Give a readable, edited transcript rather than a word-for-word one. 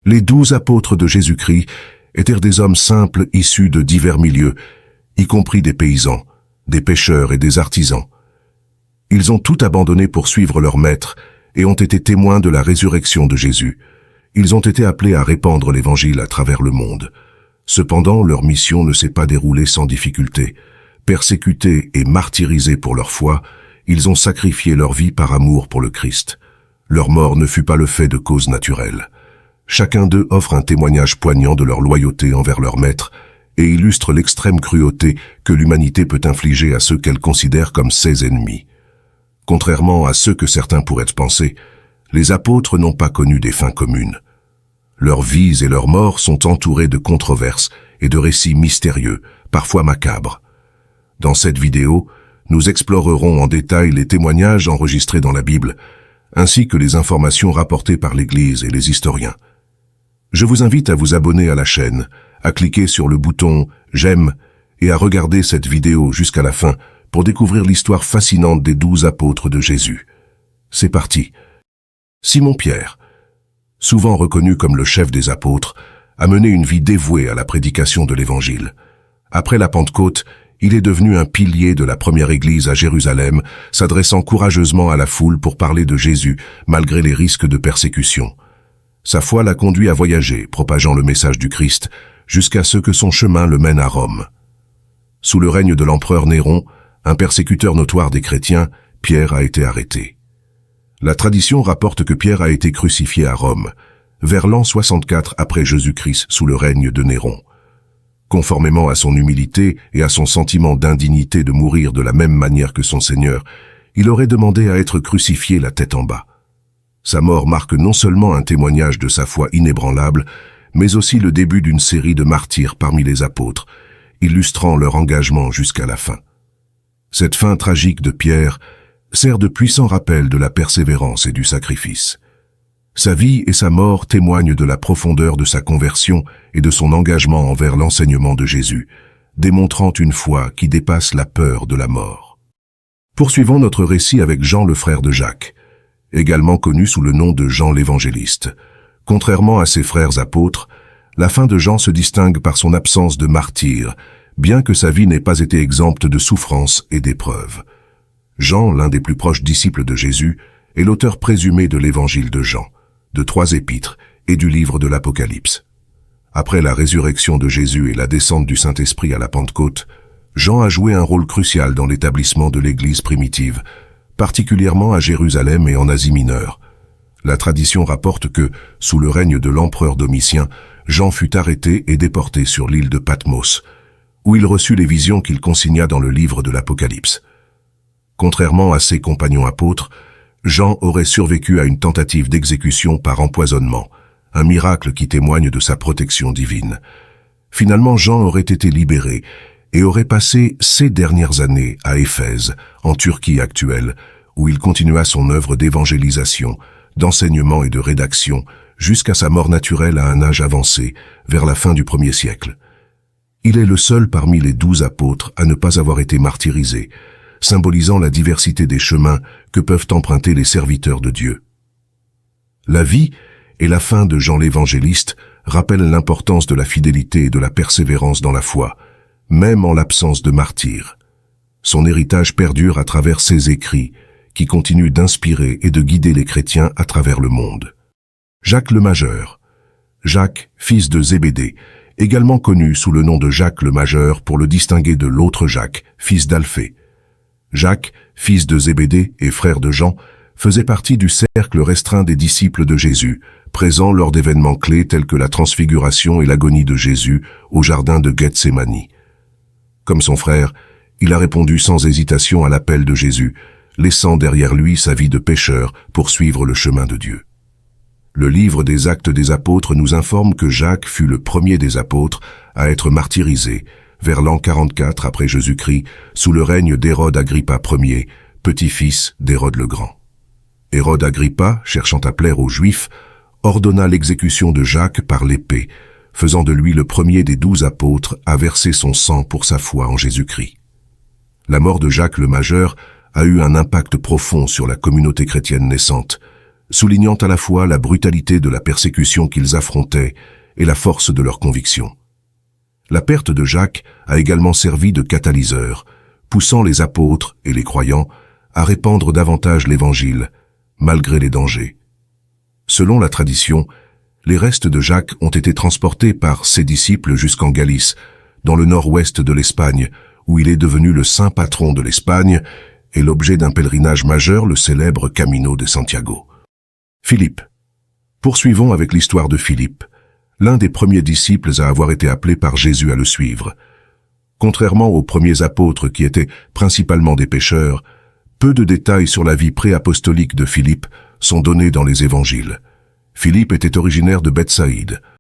Les 12 apôtres de Jésus-Christ étaient des hommes simples issus de divers milieux, y compris des paysans, des pêcheurs et des artisans. Ils ont tout abandonné pour suivre leur maître et ont été témoins de la résurrection de Jésus. Ils ont été appelés à répandre l'évangile à travers le monde. Cependant, leur mission ne s'est pas déroulée sans difficulté. Persécutés et martyrisés pour leur foi, ils ont sacrifié leur vie par amour pour le Christ. Leur mort ne fut pas le fait de cause naturelle. Chacun d'eux offre un témoignage poignant de leur loyauté envers leur maître et illustre l'extrême cruauté que l'humanité peut infliger à ceux qu'elle considère comme ses ennemis. Contrairement à ce que certains pourraient penser, les apôtres n'ont pas connu des fins communes. Leurs vies et leurs morts sont entourées de controverses et de récits mystérieux, parfois macabres. Dans cette vidéo, nous explorerons en détail les témoignages enregistrés dans la Bible, ainsi que les informations rapportées par l'Église et les historiens. Je vous invite à vous abonner à la chaîne, à cliquer sur le bouton « J'aime » et à regarder cette vidéo jusqu'à la fin pour découvrir l'histoire fascinante des 12 apôtres de Jésus. C'est parti. Simon-Pierre, souvent reconnu comme le chef des apôtres, a mené une vie dévouée à la prédication de l'Évangile. Après la Pentecôte, il est devenu un pilier de la première église à Jérusalem, s'adressant courageusement à la foule pour parler de Jésus, malgré les risques de persécution. Sa foi l'a conduit à voyager, propageant le message du Christ, jusqu'à ce que son chemin le mène à Rome. Sous le règne de l'empereur Néron, un persécuteur notoire des chrétiens, Pierre a été arrêté. La tradition rapporte que Pierre a été crucifié à Rome, vers l'an 64 après Jésus-Christ, sous le règne de Néron. Conformément à son humilité et à son sentiment d'indignité de mourir de la même manière que son Seigneur, il aurait demandé à être crucifié la tête en bas. Sa mort marque non seulement un témoignage de sa foi inébranlable, mais aussi le début d'une série de martyrs parmi les apôtres, illustrant leur engagement jusqu'à la fin. Cette fin tragique de Pierre sert de puissant rappel de la persévérance et du sacrifice. Sa vie et sa mort témoignent de la profondeur de sa conversion et de son engagement envers l'enseignement de Jésus, démontrant une foi qui dépasse la peur de la mort. Poursuivons notre récit avec Jean le frère de Jacques, également connu sous le nom de Jean l'évangéliste. Contrairement à ses frères apôtres, la fin de Jean se distingue par son absence de martyr, bien que sa vie n'ait pas été exempte de souffrances et d'épreuves. Jean, l'un des plus proches disciples de Jésus, est l'auteur présumé de l'évangile de Jean, de 3 épîtres et du livre de l'Apocalypse. Après la résurrection de Jésus et la descente du Saint-Esprit à la Pentecôte, Jean a joué un rôle crucial dans l'établissement de l'Église primitive, particulièrement à Jérusalem et en Asie mineure. La tradition rapporte que, sous le règne de l'empereur Domitien, Jean fut arrêté et déporté sur l'île de Patmos, où il reçut les visions qu'il consigna dans le livre de l'Apocalypse. Contrairement à ses compagnons apôtres, Jean aurait survécu à une tentative d'exécution par empoisonnement, un miracle qui témoigne de sa protection divine. Finalement, Jean aurait été libéré et aurait passé ses dernières années à Éphèse, en Turquie actuelle, où il continua son œuvre d'évangélisation, d'enseignement et de rédaction, jusqu'à sa mort naturelle à un âge avancé, vers la fin du 1er siècle. Il est le seul parmi les 12 apôtres à ne pas avoir été martyrisé, symbolisant la diversité des chemins que peuvent emprunter les serviteurs de Dieu. La vie et la fin de Jean l'évangéliste rappellent l'importance de la fidélité et de la persévérance dans la foi, même en l'absence de martyrs. Son héritage perdure à travers ses écrits, qui continuent d'inspirer et de guider les chrétiens à travers le monde. Jacques le Majeur. Jacques, fils de Zébédée, également connu sous le nom de Jacques le Majeur pour le distinguer de l'autre Jacques, fils d'Alphée. Jacques, fils de Zébédée et frère de Jean, faisait partie du cercle restreint des disciples de Jésus, présents lors d'événements clés tels que la transfiguration et l'agonie de Jésus au jardin de Gethsémani. Comme son frère, il a répondu sans hésitation à l'appel de Jésus, laissant derrière lui sa vie de pécheur pour suivre le chemin de Dieu. Le livre des Actes des Apôtres nous informe que Jacques fut le premier des apôtres à être martyrisé, vers l'an 44 après Jésus-Christ, sous le règne d'Hérode Agrippa Ier, petit-fils d'Hérode le Grand. Hérode Agrippa, cherchant à plaire aux Juifs, ordonna l'exécution de Jacques par l'épée, faisant de lui le premier des 12 apôtres à verser son sang pour sa foi en Jésus-Christ. La mort de Jacques le Majeur a eu un impact profond sur la communauté chrétienne naissante, soulignant à la fois la brutalité de la persécution qu'ils affrontaient et la force de leurs convictions. La perte de Jacques a également servi de catalyseur, poussant les apôtres et les croyants à répandre davantage l'Évangile, malgré les dangers. Selon la tradition, les restes de Jacques ont été transportés par ses disciples jusqu'en Galice, dans le nord-ouest de l'Espagne, où il est devenu le saint patron de l'Espagne et l'objet d'un pèlerinage majeur, le célèbre Camino de Santiago. Philippe. Poursuivons avec l'histoire de Philippe, l'un des premiers disciples à avoir été appelé par Jésus à le suivre. Contrairement aux premiers apôtres qui étaient principalement des pêcheurs, peu de détails sur la vie pré-apostolique de Philippe sont donnés dans les évangiles. Philippe était originaire de Bethsaïde,